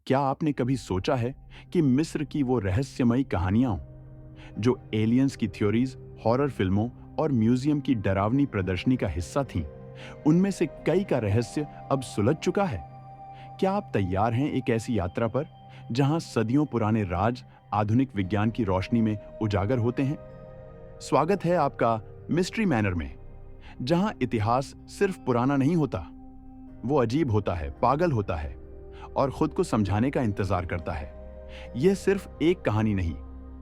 क्या आपने कभी सोचा है कि मिस्र की वो रहस्यमयी कहानियां जो एलियंस की थ्योरीज, हॉरर फिल्मों और म्यूजियम की डरावनी प्रदर्शनी का हिस्सा थीं, उनमें से कई का रहस्य अब सुलझ चुका है? क्या आप तैयार हैं एक ऐसी यात्रा पर जहां सदियों पुराने राज आधुनिक विज्ञान की रोशनी में उजागर होते हैं? स्वागत है आपका मिस्ट्री मैनर में, जहां इतिहास सिर्फ पुराना नहीं होता, वो अजीब होता है, पागल होता है और खुद को समझाने का इंतजार करता है। यह सिर्फ एक कहानी नहीं,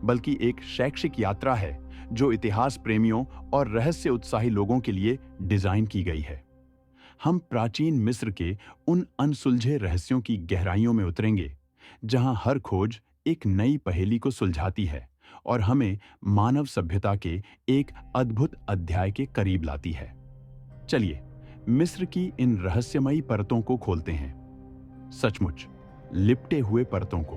बल्कि एक शैक्षिक यात्रा है जो इतिहास प्रेमियों और रहस्य उत्साही लोगों के लिए डिजाइन की गई है। हम प्राचीन मिस्र के उन अनसुलझे रहस्यों की गहराइयों में उतरेंगे, जहां हर खोज एक नई पहेली को सुलझाती है और हमें मानव सभ्यता के एक अद्भुत अध्याय के करीब लाती है। चलिए, मिस्र की इन रहस्यमयी परतों को खोलते हैं। सचमुच लिपटे हुए परतों को।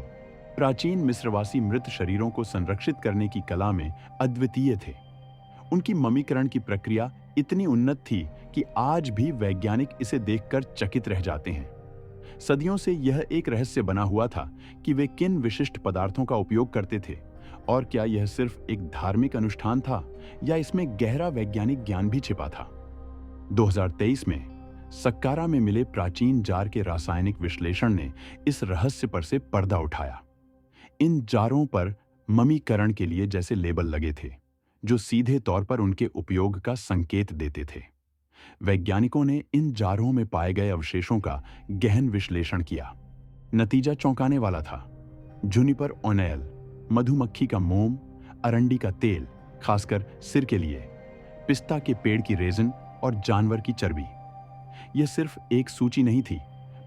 प्राचीन मिस्रवासी मृत शरीरों को संरक्षित करने की कला में अद्वितीय थे। उनकी ममीकरण की प्रक्रिया इतनी उन्नत थी कि आज भी वैज्ञानिक इसे देखकर चकित रह जाते हैं। सदियों से यह एक रहस्य बना हुआ था कि वे किन विशिष्ट पदार्थों का उपयोग करते थे, और क्या यह सिर्फ एक धार्मिक अनुष्ठान था या इसमें गहरा वैज्ञानिक ज्ञान भी छिपा था। 2023 में सक्कारा में मिले प्राचीन जार के रासायनिक विश्लेषण ने इस रहस्य पर से पर्दा उठाया। इन जारों पर ममीकरण के लिए जैसे लेबल लगे थे, जो सीधे तौर पर उनके उपयोग का संकेत देते थे। वैज्ञानिकों ने इन जारों में पाए गए अवशेषों का गहन विश्लेषण किया। नतीजा चौंकाने वाला था। जुनिपर ओनेल, मधुमक्खी का मोम, अरंडी का तेल, खासकर सिर के लिए, पिस्ता के पेड़ की रेजिन और जानवर की चर्बी। यह सिर्फ एक सूची नहीं थी,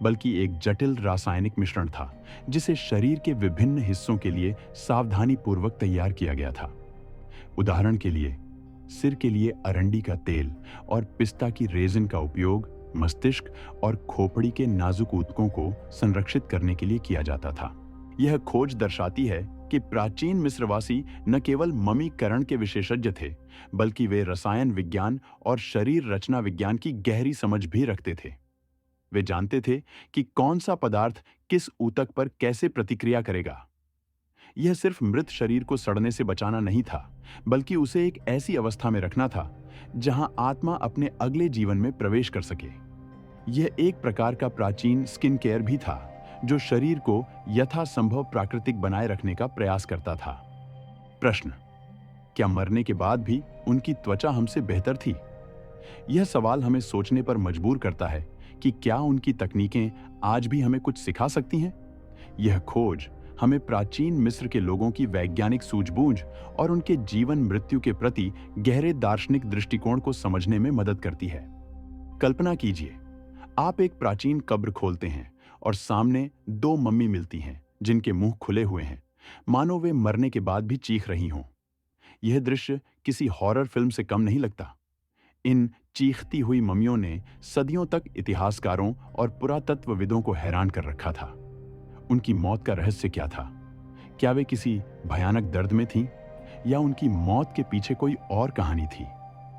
बल्कि एक जटिल रासायनिक मिश्रण था जिसे शरीर के विभिन्न हिस्सों के लिए सावधानीपूर्वक तैयार किया गया था। उदाहरण के लिए, सिर के लिए अरंडी का तेल और पिस्ता की रेजिन का उपयोग मस्तिष्क और खोपड़ी के नाजुक ऊतकों को संरक्षित करने के लिए किया जाता था। यह खोज दर्शाती है कि प्राचीन मिस्रवासी न केवल ममीकरण के विशेषज्ञ थे, बल्कि वे रसायन विज्ञान और शरीर रचना विज्ञान की गहरी समझ भी रखते थे। वे जानते थे कि कौन सा पदार्थ किस ऊतक पर कैसे प्रतिक्रिया करेगा। यह सिर्फ मृत शरीर को सड़ने से बचाना नहीं था, बल्कि उसे एक ऐसी अवस्था में रखना था जहां आत्मा अपने अगले जीवन में प्रवेश कर सके। यह एक प्रकार का प्राचीन स्किन केयर भी था, जो शरीर को यथासंभव प्राकृतिक बनाए रखने का प्रयास करता था। प्रश्न: क्या मरने के बाद भी उनकी त्वचा हमसे बेहतर थी? यह सवाल हमें सोचने पर मजबूर करता है कि क्या उनकी तकनीकें आज भी हमें कुछ सिखा सकती हैं? यह खोज हमें प्राचीन मिस्र के लोगों की वैज्ञानिक सूझबूझ और उनके जीवन मृत्यु के प्रति गहरे दार्शनिक दृष्टिकोण को समझने में मदद करती है। कल्पना कीजिए, आप एक प्राचीन कब्र खोलते हैं और सामने दो मम्मी मिलती हैं जिनके मुंह खुले हुए हैं, मानो वे मरने के बाद भी चीख रही हों। यह दृश्य किसी हॉरर फिल्म से कम नहीं लगता। इन चीखती हुई मम्मियों ने सदियों तक इतिहासकारों और पुरातत्वविदों को हैरान कर रखा था। उनकी मौत का रहस्य क्या था? क्या वे किसी भयानक दर्द में थीं, या उनकी मौत के पीछे कोई और कहानी थी?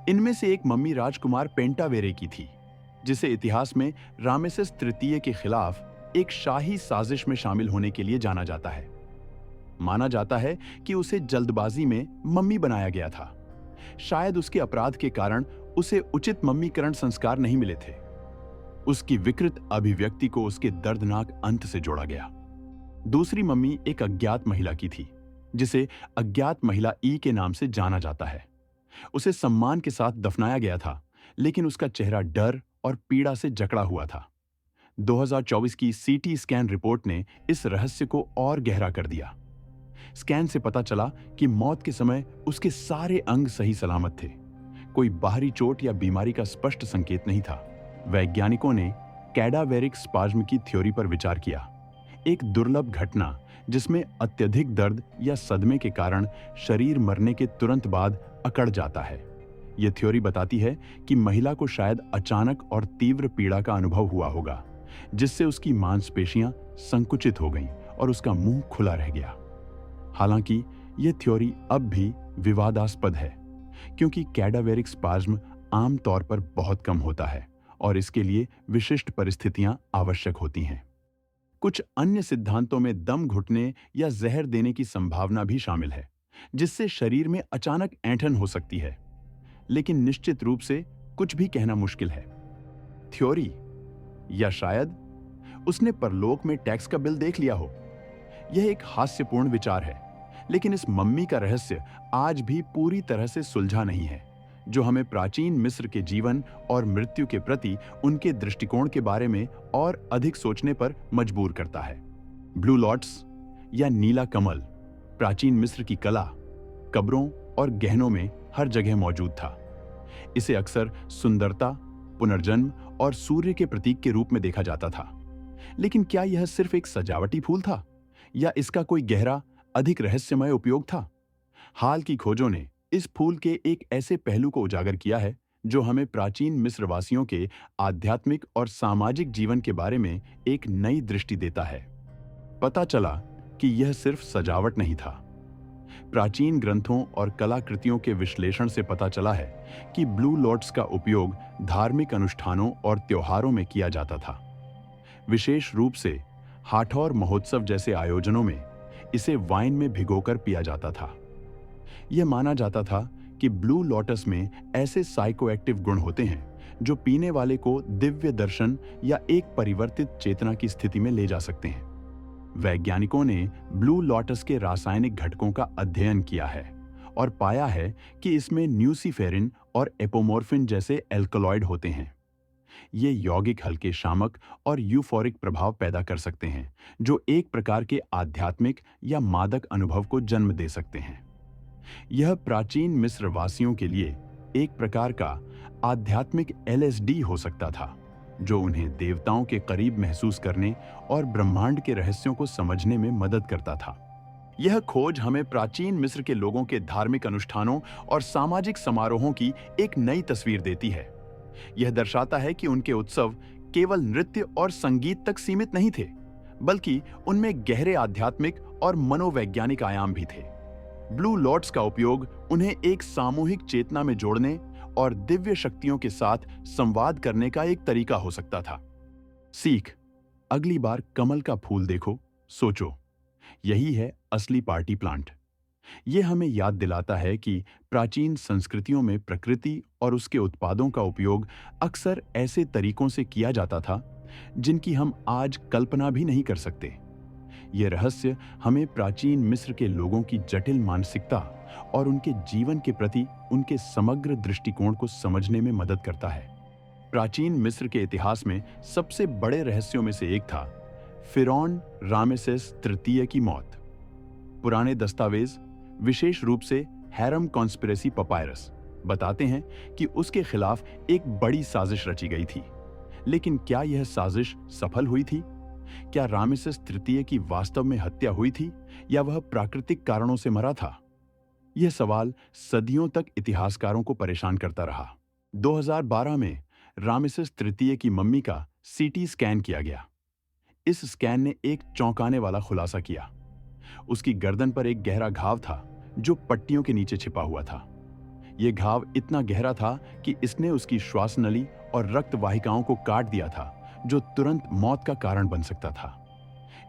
इनमें से एक मम्मी राजकुमार पेंटावेरे की थी, जिसे इतिहास में रामेसेस तृतीय के खिलाफ एक शाही साजिश में शामिल होने के लिए जाना जाता है। माना जाता है कि उसे जल्दबाजी में मम्मी बनाया गया था। शायद उसके अपराध के कारण उसे उचित मम्मीकरण संस्कार नहीं मिले थे। उसकी विकृत अभिव्यक्ति को उसके दर्दनाक अंत से जोड़ा गया। दूसरी मम्मी एक अज्ञात महिला की थी, जिसे अज्ञात महिला ई के नाम से जाना जाता है। उसे सम्मान के साथ दफनाया गया था, लेकिन उसका चेहरा डर और पीड़ा से जकड़ा हुआ था। 2024 की सीटी स्कैन रिपोर्ट ने इस रहस्य को और गहरा कर दिया। स्कैन से पता चला कि मौत के समय उसके सारे अंग सही सलामत थे। कोई बाहरी चोट या बीमारी का स्पष्ट संकेत नहीं था। वैज्ञानिकों ने कैडावेरिक स्पाज्म की थ्योरी पर विचार किया, एक दुर्लभ घटना जिसमें अत्यधिक दर्द या सदमे के कारण शरीर मरने के तुरंत बाद अकड़ जाता है। यह थ्योरी बताती है कि महिला को शायद अचानक और तीव्र पीड़ा का अनुभव हुआ होगा, जिससे उसकी मांसपेशियां संकुचित हो गईं और उसका मुंह खुला रह गया। हालांकि यह थ्योरी अब भी विवादास्पद है, क्योंकि कैडावेरिक स्पाज्म आमतौर पर बहुत कम होता है और इसके लिए विशिष्ट परिस्थितियां आवश्यक होती हैं। कुछ अन्य सिद्धांतों में दम घुटने या जहर देने की संभावना भी शामिल है, जिससे शरीर में अचानक ऐंठन हो सकती है। लेकिन निश्चित रूप से कुछ भी कहना मुश्किल है। थ्योरी, या शायद उसने परलोक में टैक्स का बिल देख लिया हो। यह एक हास्यपूर्ण विचार है, लेकिन इस मम्मी का रहस्य आज भी पूरी तरह से सुलझा नहीं है, जो हमें प्राचीन मिस्र के जीवन और मृत्यु के प्रति उनके दृष्टिकोण के बारे में और अधिक सोचने पर मजबूर करता है। ब्लू लॉट्स या नीला कमल प्राचीन मिस्र की कला, कब्रों और गहनों में हर जगह मौजूद था। इसे अक्सर सुंदरता, पुनर्जन्म और सूर्य के प्रतीक के रूप में देखा जाता था। लेकिन क्या यह सिर्फ एक सजावटी फूल था, या इसका कोई गहरा, अधिक रहस्यमय उपयोग था? हाल की खोजों ने इस फूल के एक ऐसे पहलू को उजागर किया है जो हमें प्राचीन मिस्रवासियों के आध्यात्मिक और सामाजिक जीवन के बारे में एक नई दृष्टि देता है। पता चला कि यह सिर्फ सजावट नहीं था। प्राचीन ग्रंथों और कलाकृतियों के विश्लेषण से पता चला है कि ब्लू लॉट्स का उपयोग धार्मिक अनुष्ठानों और त्योहारों में किया जाता था। विशेष रूप से हाठौर महोत्सव जैसे आयोजनों में इसे वाइन में भिगोकर पिया जाता था। यह माना जाता था कि ब्लू लोटस में ऐसे साइकोएक्टिव गुण होते हैं जो पीने वाले को दिव्य दर्शन या एक परिवर्तित चेतना की स्थिति में ले जा सकते हैं। वैज्ञानिकों ने ब्लू लोटस के रासायनिक घटकों का अध्ययन किया है और पाया है कि इसमें न्यूसिफेरिन और एपोमोर्फिन जैसे एल्कलॉइड होते हैं। ये यौगिक हल्के शामक और यूफोरिक प्रभाव पैदा कर सकते हैं, जो एक प्रकार के आध्यात्मिक या मादक अनुभव को जन्म दे सकते हैं। यह प्राचीन मिस्र वासियों के लिए एक प्रकार का आध्यात्मिक एलएसडी हो सकता था, जो उन्हें देवताओं के करीब महसूस करने और ब्रह्मांड के रहस्यों को समझने में मदद करता था। यह खोज हमें प्राचीन मिस्र के लोगों के धार्मिक अनुष्ठानों और सामाजिक समारोहों की एक नई तस्वीर देती है। यह दर्शाता है कि उनके उत्सव केवल नृत्य और संगीत तक सीमित नहीं थे, बल्कि उनमें गहरे आध्यात्मिक और मनोवैज्ञानिक आयाम भी थे। ब्लू लॉट्स का उपयोग उन्हें एक सामूहिक चेतना में जोड़ने और दिव्य शक्तियों के साथ संवाद करने का एक तरीका हो सकता था। सीख, अगली बार कमल का फूल देखो, सोचो, यही है असली पार्टी प्लांट। यह हमें याद दिलाता है कि प्राचीन संस्कृतियों में प्रकृति और उसके उत्पादों का उपयोग अक्सर ऐसे तरीकों से किया जाता था जिनकी हम आज कल्पना भी नहीं कर सकते। यह रहस्य हमें प्राचीन मिस्र के लोगों की जटिल मानसिकता और उनके जीवन के प्रति उनके समग्र दृष्टिकोण को समझने में मदद करता है। प्राचीन मिस्र के इतिहास में सबसे बड़े रहस्यों में से एक था फिरौन रामेसेस तृतीय की मौत। पुराने दस्तावेज, विशेष रूप से हैरम कॉन्स्पिरेसी पपायरस, बताते हैं कि उसके खिलाफ एक बड़ी साजिश रची गई थी। लेकिन क्या यह साजिश सफल हुई थी? क्या रामेसेस तृतीय की वास्तव में हत्या हुई थी, या वह प्राकृतिक कारणों से मरा था? यह सवाल सदियों तक इतिहासकारों को परेशान करता रहा। 2012 में रामेसेस तृतीय की मम्मी का सीटी स्कैन किया गया। इस स्कैन ने एक चौंकाने वाला खुलासा किया। उसकी गर्दन पर एक गहरा घाव था जो पट्टियों के नीचे छिपा हुआ था। यह घाव इतना गहरा था कि इसने उसकी श्वास नली और रक्त वाहिकाओं को काट दिया था, जो तुरंत मौत का कारण बन सकता था।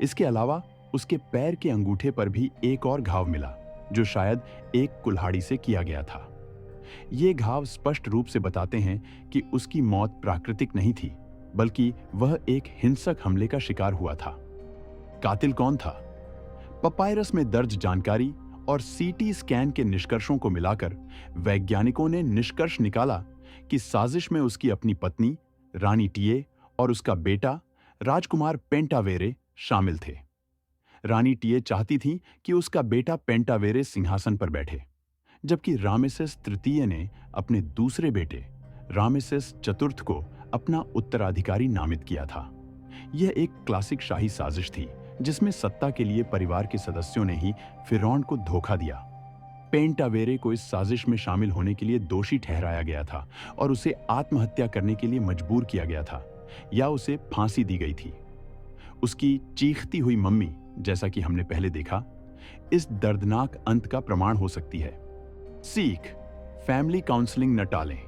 इसके अलावा उसके पैर के अंगूठे पर भी एक और घाव मिला, जो शायद एक कुल्हाड़ी से किया गया था। ये घाव स्पष्ट रूप से बताते हैं कि उसकी मौत प्राकृतिक नहीं थी, बल्कि वह एक हिंसक हमले का शिकार हुआ था। कातिल कौन था? पपायरस में दर्ज जानकारी और सीटी स्कैन के निष्कर्षों को मिलाकर वैज्ञानिकों ने निष्कर्ष निकाला कि साजिश में उसकी अपनी पत्नी रानी टीए और उसका बेटा राजकुमार पेंटावेरे शामिल थे। रानी टीए चाहती थी कि उसका बेटा पेंटावेरे सिंहासन पर बैठे, जबकि रामेसेस तृतीय ने अपने दूसरे बेटे रामेसेस चतुर्थ को अपना उत्तराधिकारी नामित किया था। यह एक क्लासिक शाही साजिश थी, जिसमें सत्ता के लिए परिवार के सदस्यों ने ही फिरौन को धोखा दिया। पेंटावेरे को इस साजिश में शामिल होने के लिए दोषी ठहराया गया था और उसे आत्महत्या करने के लिए मजबूर किया गया था, या उसे फांसी दी गई थी। उसकी चीखती हुई मम्मी, जैसा कि हमने पहले देखा, इस दर्दनाक अंत का प्रमाण हो सकती है। सीख, फैमिली काउंसलिंग न टालें,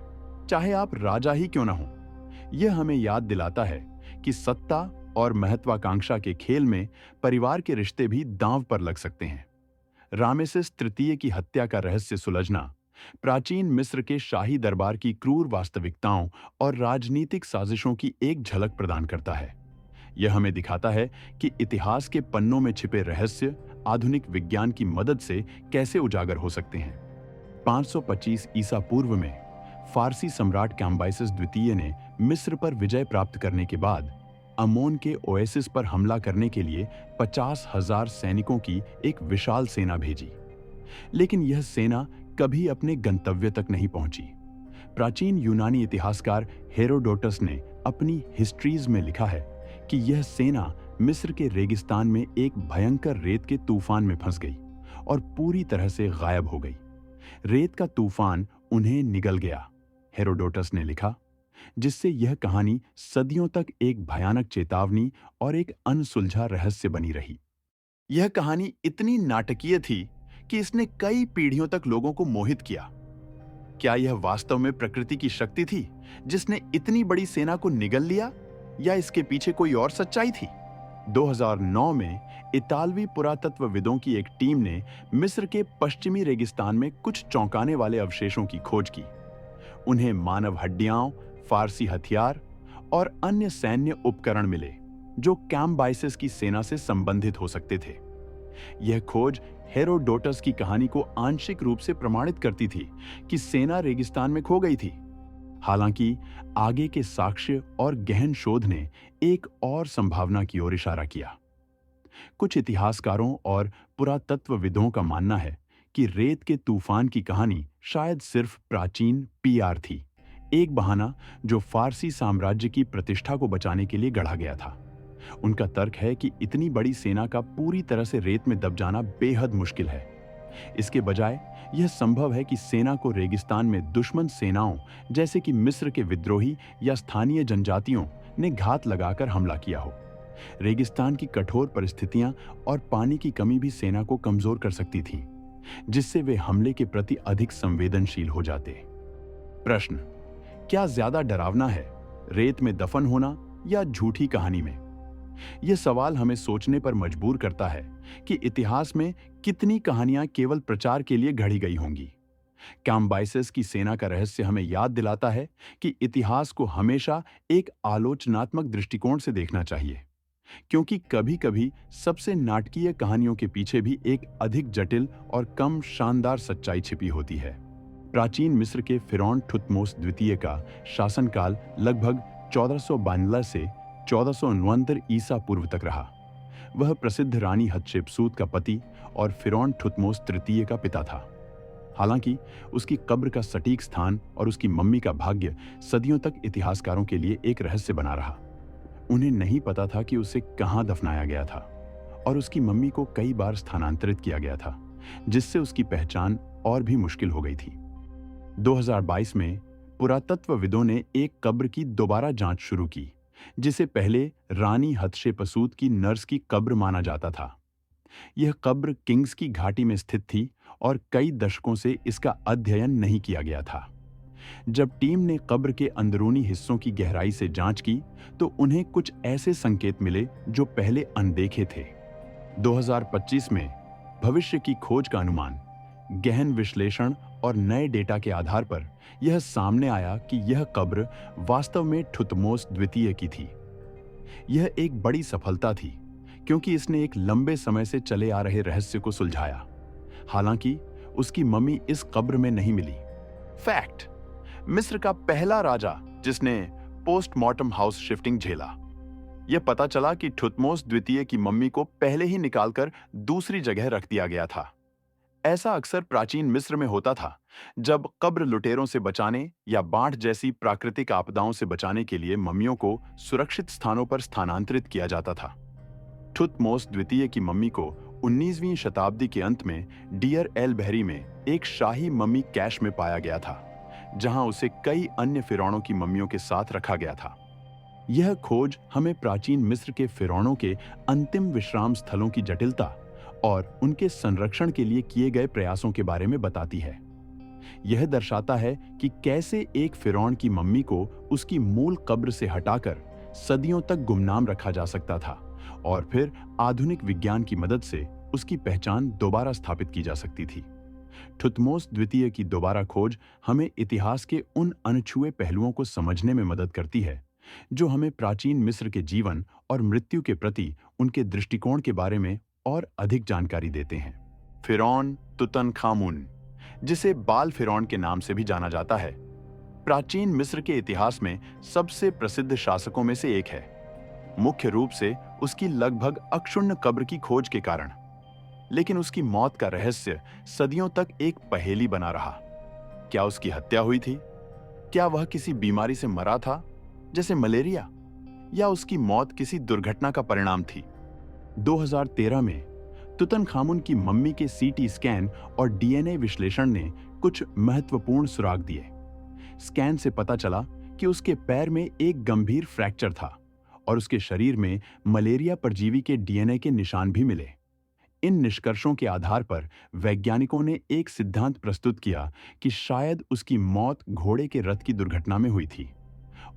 चाहे आप राजा ही क्यों न हो। यह हमें याद दिलाता है कि सत्ता और महत्वाकांक्षा के खेल में परिवार के रिश्ते भी दांव पर लग सकते हैं। रामेसिस तृतीय की हत्या का रहस्य सुलझना प्राचीन मिस्र के शाही दरबार की क्रूर वास्तविकताओं और राजनीतिक साजिशों की एक झलक प्रदान करता है। यह हमें दिखाता है कि इतिहास के पन्नों में छिपे रहस्य आधुनिक विज्ञान की मदद से कैसे उजागर हो सकते हैं। 525 ईसा पूर्व में फारसी सम्राट कैम्बाइसिस द्वितीय ने मिस्र पर विजय प्राप्त करने के बाद अमोन के ओएसिस पर हमला करने के लिए 50,000 सैनिकों की एक विशाल सेना भेजी। लेकिन यह सेना कभी अपने गंतव्य तक नहीं पहुंची। प्राचीन यूनानी इतिहासकार हेरोडोटस ने अपनी हिस्ट्रीज में लिखा है कि यह सेना मिस्र के रेगिस्तान में एक भयंकर रेत के तूफान में फंस गई और पूरी तरह से गायब हो गई। रेत का तूफान उन्हें निगल गया, हेरोडोटस ने लिखा, जिससे यह कहानी सदियों तक एक भयानक चेतावनी और एक अनसुलझा रहस्य बनी रही। यह कहानी इतनी नाटकीय थी कि इसने कई पीढ़ियों तक लोगों को मोहित किया। क्या यह वास्तव में प्रकृति की शक्ति थी जिसने इतनी बड़ी सेना को निगल लिया, या इसके पीछे कोई और सच्चाई थी? 2009 में इतालवी पुरातत्वविदों की एक टीम ने मिस्र के पश्चिमी रेगिस्तान में कुछ चौंकाने वाले अवशेषों की खोज की। उन्हें मानव हड्डियां, फारसी हथियार और अन्य सैन्य उपकरण मिले जो कैम्बाइसिस की सेना से संबंधित हो सकते थे। यह खोज हेरोडोटस की कहानी को आंशिक रूप से प्रमाणित करती थी कि सेना रेगिस्तान में खो गई थी। हालांकि आगे के साक्ष्य और गहन शोध ने एक और संभावना की ओर इशारा किया। कुछ इतिहासकारों और पुरातत्वविदों का मानना है कि रेत के तूफान की कहानी शायद सिर्फ प्राचीन पीआर थी, एक बहाना जो फारसी साम्राज्य की प्रतिष्ठा को बचाने के लिए गढ़ा गया था। उनका तर्क है कि इतनी बड़ी सेना का पूरी तरह से रेत में दब जाना बेहद मुश्किल है। इसके बजाय यह संभव है कि सेना को रेगिस्तान में दुश्मन सेनाओं जैसे कि मिस्र के विद्रोही या स्थानीय जनजातियों ने घात लगाकर हमला किया हो। रेगिस्तान की कठोर परिस्थितियां और पानी की कमी भी सेना को कमजोर कर सकती थी, जिससे वे हमले के प्रति अधिक संवेदनशील हो जाते। प्रश्न: क्या ज्यादा डरावना है, रेत में दफन होना या झूठी कहानी में? यह सवाल हमें सोचने पर मजबूर करता है कि इतिहास में कितनी कहानियां केवल प्रचार के लिए गढ़ी गई होंगी। कैम्बाइसिस की सेना का रहस्य हमें याद दिलाता है कि इतिहास को हमेशा एक आलोचनात्मक दृष्टिकोण से देखना चाहिए, क्योंकि कभी-कभी सबसे नाटकीय कहानियों के पीछे भी एक अधिक जटिल और कम शानदार सच्चाई छिपी होती है। प्राचीन मिस्र के फिरौन थुतमोस द्वितीय का शासनकाल लगभग 1452 से 1469 ईसा पूर्व तक रहा। वह प्रसिद्ध रानी हतशेपसूत का पति और फिरौन थुतमोस तृतीय का पिता था। हालांकि उसकी कब्र का सटीक स्थान और उसकी मम्मी का भाग्य सदियों तक इतिहासकारों के लिए एक रहस्य बना रहा। उन्हें नहीं पता था कि उसे कहां दफनाया गया था, और उसकी मम्मी को कई बार स्थानांतरित किया गया था, जिससे उसकी पहचान और भी मुश्किल हो गई थी। 2022 में पुरातत्वविदों ने एक कब्र की दोबारा जांच शुरू की, जिसे पहले रानी हतशेपसूत की नर्स की कब्र माना जाता था। यह कब्र किंग्स की घाटी में स्थित थी और कई दशकों से इसका अध्ययन नहीं किया गया था। जब टीम ने कब्र के अंदरूनी हिस्सों की गहराई से जांच की, तो उन्हें कुछ ऐसे संकेत मिले जो पहले अनदेखे थे। 2025 में भविष्य की खोज का अनुमान, गहन विश्लेषण और नए डेटा के आधार पर यह सामने आया कि यह कब्र वास्तव में थुतमोस द्वितीय की थी। यह एक बड़ी सफलता थी, क्योंकि इसने एक लंबे समय से चले आ रहे रहस्य को सुलझाया। हालांकि उसकी मम्मी इस कब्र में नहीं मिली। फैक्ट: मिस्र का पहला राजा जिसने पोस्टमार्टम हाउस शिफ्टिंग झेला। यह पता चला कि थुतमोस द्वितीय की मम्मी को पहले ही निकालकर दूसरी जगह रख दिया गया था। ऐसा अक्सर प्राचीन मिस्र में होता था, जब कब्र लुटेरों से बचाने या बाढ़ जैसी प्राकृतिक आपदाओं से बचाने के लिए मम्मियों को सुरक्षित स्थानों पर स्थानांतरित किया जाता था। थुतमोस द्वितीय की मम्मी को 19वीं शताब्दी के अंत में डियर एल बहरी में एक शाही मम्मी कैश में पाया गया था, जहां उसे कई अन्य फिरौनों की मम्मियों के साथ रखा गया था। यह खोज हमें प्राचीन मिस्र के फिरौनों के अंतिम विश्राम स्थलों की जटिलता और उनके संरक्षण के लिए किए गए प्रयासों के बारे में बताती है। यह दर्शाता है कि कैसे एक फिरौन की मम्मी को उसकी मूल कब्र से हटाकर सदियों तक गुमनाम रखा जा सकता था और फिर आधुनिक विज्ञान की मदद से उसकी पहचान दोबारा स्थापित की जा सकती थी। थुथमोस द्वितीय की दोबारा खोज हमें इतिहास के उन अनछुए पहलुओं को समझने में मदद करती है जो हमें प्राचीन मिस्र के जीवन और मृत्यु के प्रति उनके दृष्टिकोण के बारे में और अधिक जानकारी देते हैं। फिरौन तुतनखामुन, जिसे बाल फिरौन के नाम से भी जाना जाता है, प्राचीन मिस्र के इतिहास में सबसे प्रसिद्ध शासकों में से एक है, मुख्य रूप से उसकी लगभग अक्षुण्ण कब्र की खोज के कारण। लेकिन उसकी मौत का रहस्य सदियों तक एक पहेली बना रहा। क्या उसकी हत्या हुई थी? क्या वह किसी बीमारी से मरा था, जैसे मलेरिया, या उसकी मौत किसी दुर्घटना का परिणाम थी? 2013 में तुतनखामुन की मम्मी के सीटी स्कैन और डीएनए विश्लेषण ने कुछ महत्वपूर्ण सुराग दिए। स्कैन से पता चला कि उसके पैर में एक गंभीर फ्रैक्चर था और उसके शरीर में मलेरिया परजीवी के डीएनए के निशान भी मिले। इन निष्कर्षों के आधार पर वैज्ञानिकों ने एक सिद्धांत प्रस्तुत किया कि शायद उसकी मौत घोड़े के रथ की दुर्घटना में हुई थी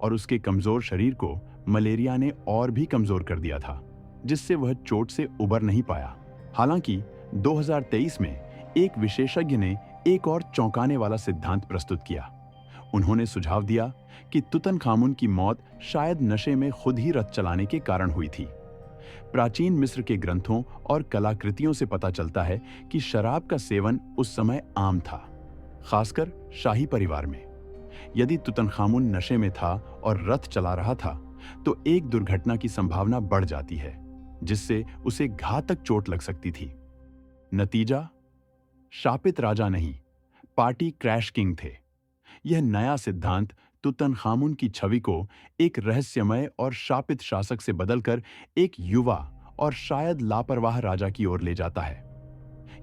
और उसके कमजोर शरीर को मलेरिया ने और भी कमजोर कर दिया था, जिससे वह चोट से उबर नहीं पाया। हालांकि 2023 में एक विशेषज्ञ ने एक और चौंकाने वाला सिद्धांत प्रस्तुत किया। उन्होंने सुझाव दिया कि तुतनखामुन की मौत शायद नशे में खुद ही रथ चलाने के कारण हुई थी। प्राचीन मिस्र के ग्रंथों और कलाकृतियों से पता चलता है कि शराब का सेवन उस समय आम था, खासकर शाही परिवार में। यदि तुतनखामुन नशे में था और रथ चला रहा था, तो एक दुर्घटना की संभावना बढ़ जाती है, जिससे उसे घातक चोट लग सकती थी। नतीजा, शापित राजा नहीं, पार्टी क्रैश किंग थे। यह नया सिद्धांत तुतनखामुन की छवि को एक रहस्यमय और शापित शासक से बदलकर एक युवा और शायद लापरवाह राजा की ओर ले जाता है।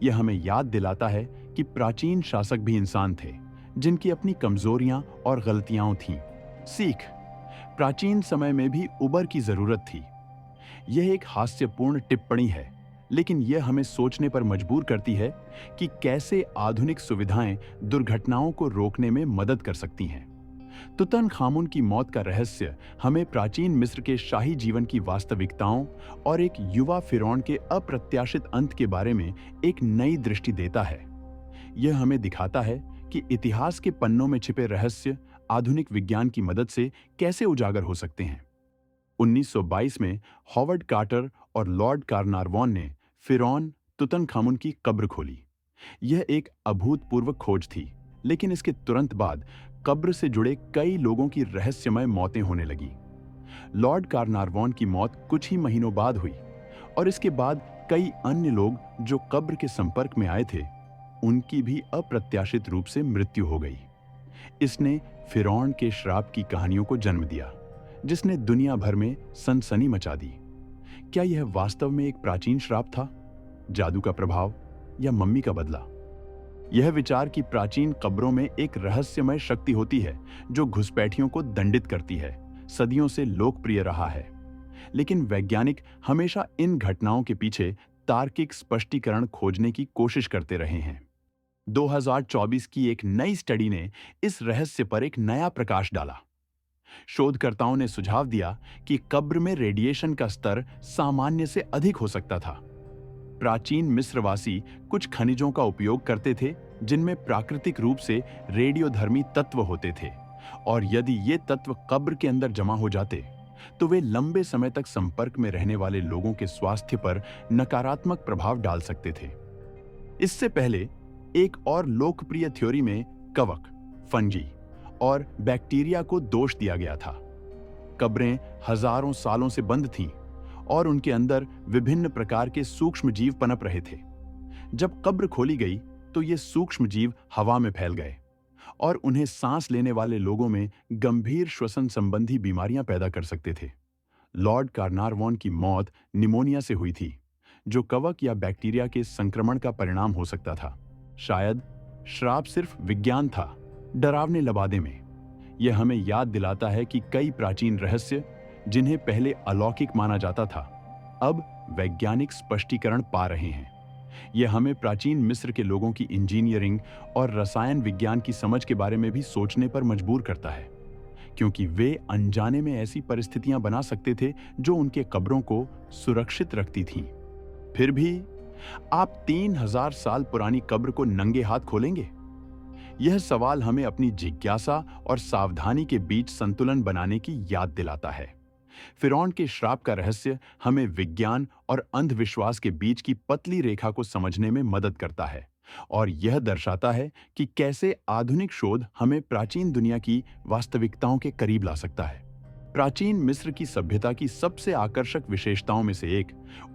यह हमें याद दिलाता है कि प्राचीन शासक भी इंसान थे, जिनकी अपनी कमजोरियां और गलतियां थीं। सीख, प्राचीन समय में भी उबर की जरूरत थी। यह एक हास्यपूर्ण टिप्पणी है, लेकिन यह हमें सोचने पर मजबूर करती है कि कैसे आधुनिक सुविधाएं दुर्घटनाओं को रोकने में मदद कर सकती हैं। तुतनखामुन की मौत का रहस्य हमें प्राचीन मिस्र के शाही जीवन की वास्तविकताओं और एक युवा फिरौन के अप्रत्याशित अंत के बारे में एक नई दृष्टि देता है। यह हमें दिखाता है कि इतिहास के पन्नों में छिपे रहस्य आधुनिक विज्ञान की मदद से कैसे उजागर हो सकते हैं। 1922 में हॉवर्ड कार्टर और लॉर्ड कार्नारवॉन ने फिरौन तुतनखामुन की कब्र खोली। यह एक अभूतपूर्व खोज थी, लेकिन इसके तुरंत बाद कब्र से जुड़े कई लोगों की रहस्यमय मौतें होने लगी। लॉर्ड कार्नारवॉन की मौत कुछ ही महीनों बाद हुई और इसके बाद कई अन्य लोग जो कब्र के संपर्क में आए थे, उनकी भी अप्रत्याशित रूप से मृत्यु हो गई। इसने फिरौन के श्राप की कहानियों को जन्म दिया, जिसने दुनिया भर में सनसनी मचा दी। क्या यह वास्तव में एक प्राचीन श्राप था, जादू का प्रभाव या मम्मी का बदला? यह विचार कि प्राचीन कब्रों में एक रहस्यमय शक्ति होती है जो घुसपैठियों को दंडित करती है, सदियों से लोकप्रिय रहा है। लेकिन वैज्ञानिक हमेशा इन घटनाओं के पीछे तार्किक स्पष्टीकरण खोजने की कोशिश करते रहे हैं। 2024 की एक नई स्टडी ने इस रहस्य पर एक नया प्रकाश डाला। शोधकर्ताओं ने सुझाव दिया कि कब्र में रेडिएशन का स्तर सामान्य से अधिक हो सकता था। प्राचीन मिस्रवासी कुछ खनिजों का उपयोग करते थे जिनमें प्राकृतिक रूप से रेडियोधर्मी तत्व होते थे, और यदि ये तत्व कब्र के अंदर जमा हो जाते तो वे लंबे समय तक संपर्क में रहने वाले लोगों के स्वास्थ्य पर नकारात्मक प्रभाव डाल सकते थे। इससे पहले एक और लोकप्रिय थ्योरी में कवक, फंजी और बैक्टीरिया को दोष दिया गया था। कब्रें हजारों सालों से बंद थीं और उनके अंदर विभिन्न प्रकार के सूक्ष्म जीव पनप रहे थे। जब कब्र खोली गई तो ये सूक्ष्म जीव हवा में फैल गए और उन्हें सांस लेने वाले लोगों में गंभीर श्वसन संबंधी बीमारियां पैदा कर सकते थे। लॉर्ड कार्नारवॉन की मौत निमोनिया से हुई थी, जो कवक या बैक्टीरिया के संक्रमण का परिणाम हो सकता था। शायद श्राप सिर्फ विज्ञान था, डरावने लबादे में। यह हमें याद दिलाता है कि कई प्राचीन रहस्य जिन्हें पहले अलौकिक माना जाता था, अब वैज्ञानिक स्पष्टीकरण पा रहे हैं। यह हमें प्राचीन मिस्र के लोगों की इंजीनियरिंग और रसायन विज्ञान की समझ के बारे में भी सोचने पर मजबूर करता है। क्योंकि वे अनजाने में ऐसी परिस्थितियां बना सकते थे जो उनके कब्रों को सुरक्षित रखती थीं। फिर भी आप 3000 साल पुरानी कब्र को नंगे हाथ खोलेंगे? यह सवाल हमें अपनी जिज्ञासा और सावधानी के बीच संतुलन बनाने की याद दिलाता है। फिरौन के श्राप का रहस्य हमें विज्ञान और अंधविश्वास के बीच की पतली रेखा को समझने में मदद करता है और यह दर्शाता है कि कैसे आधुनिक शोध हमें प्राचीन दुनिया की वास्तविकताओं के करीब ला सकता है। प्राचीन मिस्र की सभ्यता की सबसे आकर्षक विशेषताओं में से एक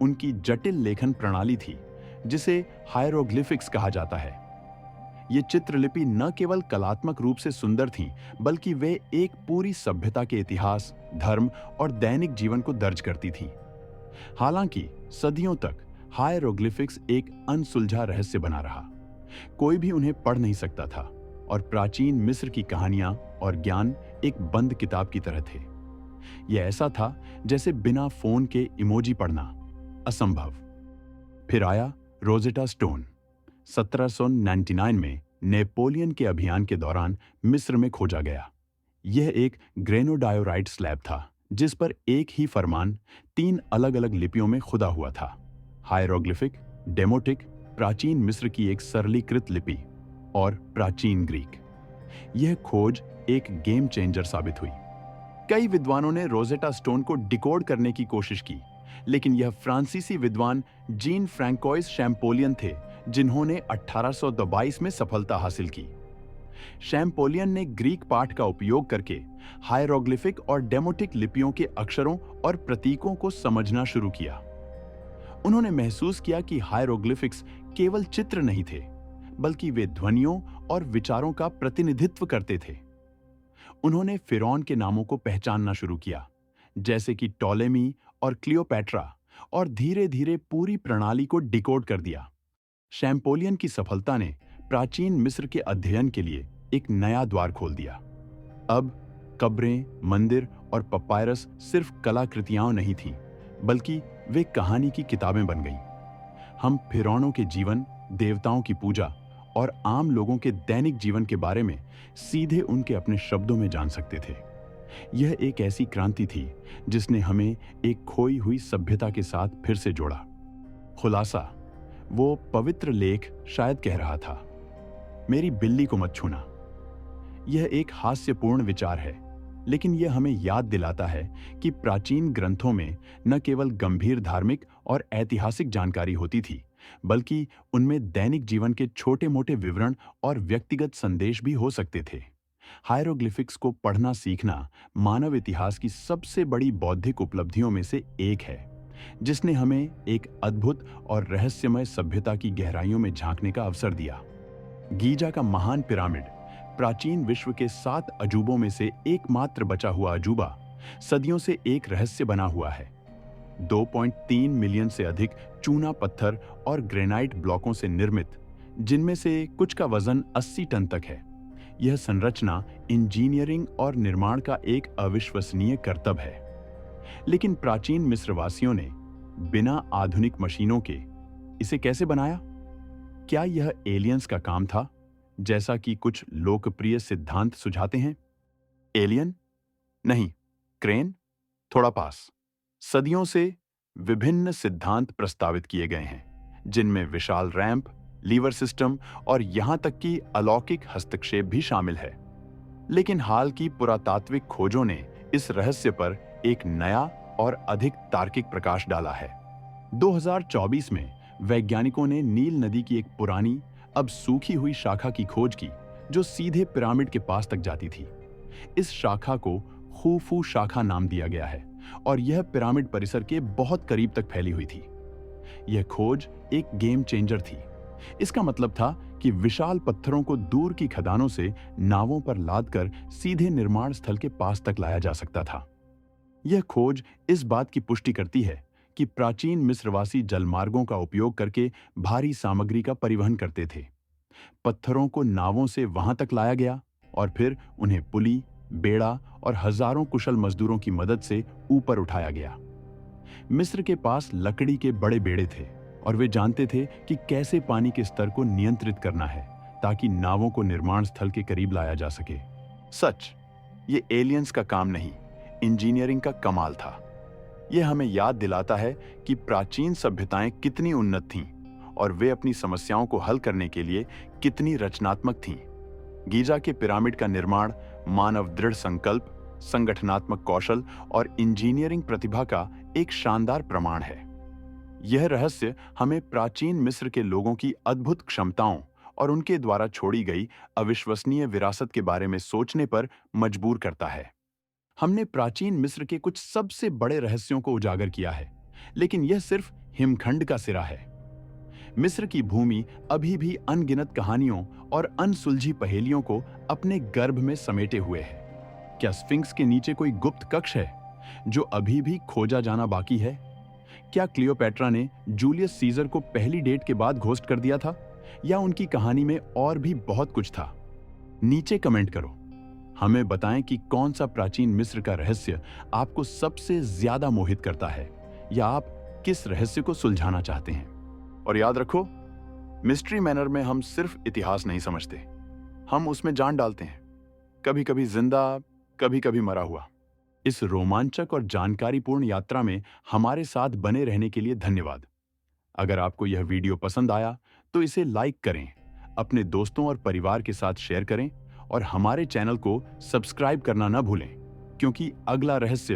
उनकी जटिल लेखन प्रणाली थी, जिसे हायरोग्लिफिक्स कहा जाता है। ये चित्रलिपि न केवल कलात्मक रूप से सुंदर थीं, बल्कि वे एक पूरी सभ्यता के इतिहास, धर्म और दैनिक जीवन को दर्ज करती थीं। हालांकि सदियों तक हायरोग्लिफिक्स एक अनसुलझा रहस्य बना रहा। कोई भी उन्हें पढ़ नहीं सकता था और प्राचीन मिस्र की कहानियां और ज्ञान एक बंद किताब की तरह थे। यह ऐसा था जैसे बिना फोन के इमोजी पढ़ना असंभव। फिर आया रोजेटा स्टोन। 1799 में नेपोलियन के अभियान के दौरान मिस्र में खोजा गया। यह एक ग्रेनोडायोराइट स्लैब था, जिस पर एक ही फरमान 3 अलग-अलग लिपियों में खुदा हुआ था। हायरोग्लिफिक, डेमोटिक, प्राचीन मिस्र की एक सरलीकृत लिपि, और प्राचीन ग्रीक। यह खोज एक गेम चेंजर साबित हुई। कई विद्वानों ने रोजेटा स्टोन को डिकोड करने की कोशिश की, लेकिन यह फ्रांसीसी विद्वान जीन फ्रैंकोइस शैम्पोलियन थे जिन्होंने 1822 में सफलता हासिल की। शैम्पोलियन ने ग्रीक पाठ का उपयोग करके हायरोग्लिफिक और डेमोटिक लिपियों के अक्षरों और प्रतीकों को समझना शुरू किया। उन्होंने महसूस किया कि हायरोग्लिफिक्स केवल चित्र नहीं थे, बल्कि वे ध्वनियों और विचारों का प्रतिनिधित्व करते थे। उन्होंने फिरौन के नामों को पहचानना शुरू किया, जैसे कि टॉलेमी और क्लियोपैट्रा, और धीरे-धीरे पूरी प्रणाली को डिकोड कर दिया। शैम्पोलियन की सफलता ने प्राचीन मिस्र के अध्ययन के लिए एक नया द्वार खोल दिया। अब कब्रें, मंदिर और पपायरस सिर्फ कलाकृतियां नहीं थीं, बल्कि वे कहानी की किताबें बन गईं। हम फिरौनों के जीवन, देवताओं की पूजा और आम लोगों के दैनिक जीवन के बारे में सीधे उनके अपने शब्दों में जान सकते थे। यह एक ऐसी क्रांति थी जिसने हमें एक खोई हुई सभ्यता के साथ फिर से जोड़ा। खुलासा, वो पवित्र लेख शायद कह रहा था, मेरी बिल्ली को मत छूना। यह एक हास्यपूर्ण विचार है, लेकिन यह हमें याद दिलाता है कि प्राचीन ग्रंथों में न केवल गंभीर धार्मिक और ऐतिहासिक जानकारी होती थी, बल्कि उनमें दैनिक जीवन के छोटे-मोटे विवरण और व्यक्तिगत संदेश भी हो सकते थे। हायरोग्लिफिक्स को पढ़ना सीखना मानव इतिहास की सबसे बड़ी बौद्धिक उपलब्धियों में से एक है, जिसने हमें एक अद्भुत और रहस्यमय सभ्यता की गहराइयों में झांकने का अवसर दिया। गीजा का महान पिरामिड, प्राचीन विश्व के 7 अजूबों में से एकमात्र बचा हुआ अजूबा, सदियों से एक रहस्य बना हुआ है। 2.3 मिलियन से अधिक चूना पत्थर और ग्रेनाइट ब्लॉकों से निर्मित, जिनमें से कुछ का वजन 80 टन तक है। यह संरचना इंजीनियरिंग और निर्माण का एक अविश्वसनीय करतब है। लेकिन प्राचीन मिस्रवासियों ने बिना आधुनिक मशीनों के इसे कैसे बनाया? क्या यह एलियंस का काम था, जैसा कि कुछ लोकप्रिय सिद्धांत सुझाते हैं? एलियन? नहीं। क्रेन? थोड़ा पास। सदियों से विभिन्न सिद्धांत प्रस्तावित किए गए हैं, जिनमें विशाल रैंप, लीवर सिस्टम और यहां तक कि अलौकिक हस्तक्षेप भी शामिल है। लेकिन हाल की पुरातात्विक खोजों ने इस रहस्य पर एक नया और अधिक तार्किक प्रकाश डाला है। 2024 में वैज्ञानिकों ने नील नदी की एक पुरानी, अब सूखी हुई शाखा की खोज की, जो सीधे पिरामिड के पास तक जाती थी। इस शाखा को खूफू शाखा नाम दिया गया है और यह पिरामिड परिसर के बहुत करीब तक फैली हुई थी। यह खोज एक गेम चेंजर थी। इसका मतलब था कि विशाल पत्थरों को दूर की खदानों से नावों पर लादकर सीधे निर्माण स्थल के पास तक लाया जा सकता था। यह खोज इस बात की पुष्टि करती है कि प्राचीन मिस्रवासी जलमार्गों का उपयोग करके भारी सामग्री का परिवहन करते थे। पत्थरों को नावों से वहां तक लाया गया और फिर उन्हें पुली, बेड़ा और हजारों कुशल मजदूरों की मदद से ऊपर उठाया गया। मिस्र के पास लकड़ी के बड़े बेड़े थे और वे जानते थे कि कैसे पानी के स्तर को नियंत्रित करना है ताकि नावों को निर्माण स्थल के करीब लाया जा सके। सच, ये एलियंस का काम नहीं, इंजीनियरिंग का कमाल था। यह हमें याद दिलाता है कि प्राचीन सभ्यताएं कितनी उन्नत थीं और वे अपनी समस्याओं को हल करने के लिए कितनी रचनात्मक थीं। गीजा के पिरामिड का निर्माण मानव दृढ़ संकल्प, संगठनात्मक कौशल और इंजीनियरिंग प्रतिभा का एक शानदार प्रमाण है। यह रहस्य हमें प्राचीन मिस्र के लोगों की अद्भुत क्षमताओं और उनके द्वारा छोड़ी गई अविश्वसनीय विरासत के बारे में सोचने पर मजबूर करता है। हमने प्राचीन मिस्र के कुछ सबसे बड़े रहस्यों को उजागर किया है, लेकिन यह सिर्फ हिमखंड का सिरा है। मिस्र की भूमि अभी भी अनगिनत कहानियों और अनसुलझी पहेलियों को अपने गर्भ में समेटे हुए है। क्या स्फिंक्स के नीचे कोई गुप्त कक्ष है जो अभी भी खोजा जाना बाकी है? क्या क्लियोपेट्रा ने जूलियस सीजर को पहली डेट के बाद घोस्ट कर दिया था, या उनकी कहानी में और भी बहुत कुछ था? नीचे कमेंट करो, हमें बताएं कि कौन सा प्राचीन मिस्र का रहस्य आपको सबसे ज्यादा मोहित करता है, या आप किस रहस्य को सुलझाना चाहते हैं। और याद रखो, मिस्ट्री मैनर में हम सिर्फ इतिहास नहीं समझते, हम उसमें जान डालते हैं, कभी कभी जिंदा, कभी कभी मरा हुआ। इस रोमांचक और जानकारीपूर्ण यात्रा में हमारे साथ बने रहने के लिए धन्यवाद। अगर आपको यह वीडियो पसंद आया तो इसे लाइक करें, अपने दोस्तों और परिवार के साथ शेयर करें और हमारे चैनल को सब्सक्राइब करना न भूलें, क्योंकि अगला रहस्य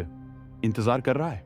इंतजार कर रहा है।